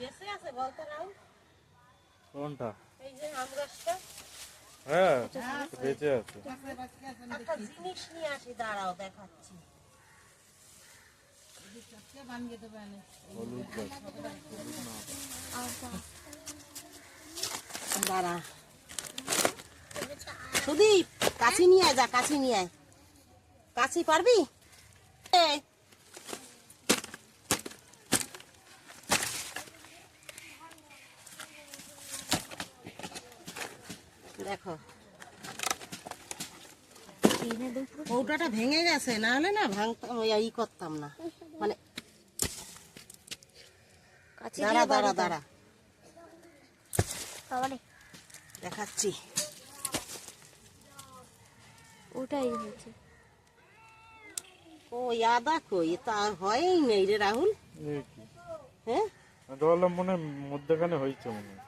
বেঁচে আছে বলতে রাহুল? কোনটা? এই যে আম গাছটা। হ্যাঁ বেঁচে আছে। একটা জিনিস নিয়ে আসি, দাঁড়াও দেখাচ্ছি। হলুদ গাছ। দাঁড়া সুদীপ, কাছি নিয়ে আয়, যা কাছি নিয়ে আয়। কাছি পারবি? এই দেখো কৌটাটা ভেঙে গেছে, না হলে না ভাঙতাম, ই করতাম না। মানে দাঁড়া দাঁড়া দাঁড়া দেখাচ্ছি। ওটাই হয়েছে। ও আদা কই, তা হয়ই নেই রে রাহুল। হ্যাঁ মনে মধ্যখানে হয়েছে মনে হয়।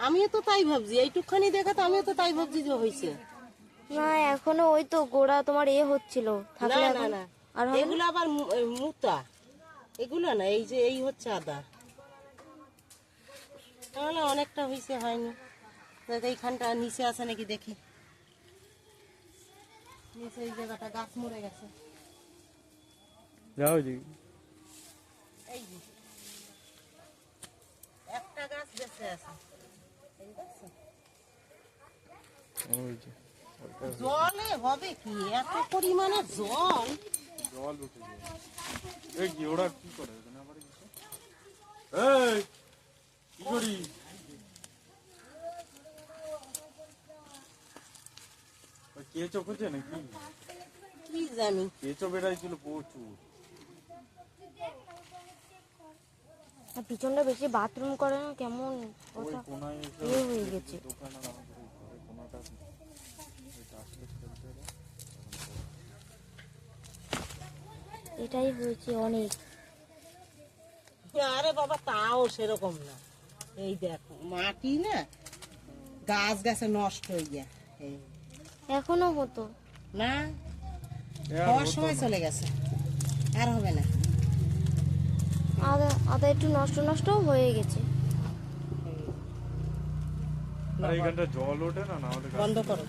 আমিও তো তাই ভাবছি, এইটুকখানি দেখা তো আমিও তো তাই ভাবছি যে হয়েছে। না এখনো ওই তো গোড়া তোমার হচ্ছিল থাকলে না না এখন না, আর হবে না? এগুলো আবার মুতা, এগুলো না, এই যে এই হচ্ছে আদা। তাহলে অনেকটা হয়েছে, হয়নি। দেখ এইখানটা নিচে আছে নাকি দেখি, নিচে এই জায়গাটা গাছ মরে গেছে। যাও জি এই যে একটা গাছ বেঁচে আছে, এই দেখছো? ওই যে জলে হবে কি, এত পরিমাণে জল। জল উঠে যায়। এই কি ওরা কি করে এখানে আবার কিছু? এই কি করি? কেঁচো খুঁজে নাকি? কি জানি, কেঁচো বেড়াইছিল প্রচুর। আর পিছনটা বেশি বাথরুম করে না, কেমন ওই ওটা কোনায় এসে হয়ে গেছে। দোকান আর আমাদের ওই ঘরে কোনাটা ওইটা আসলে ফেলতে হবে। এটাই হয়েছে অনেক। আরে বাবা তাও সেরকম না, এই দেখো মাটি না, গাছ গাছে নষ্ট হয়ে যায়। এই এখনো হতো না, আর হওয়ার হতো সময় না। চলে গেছে, আর হবে না। আদা আদা একটু নষ্ট নষ্টও হয়ে গেছে। আর এইখানটা জল ওঠে না, না হলে বন্ধ করো।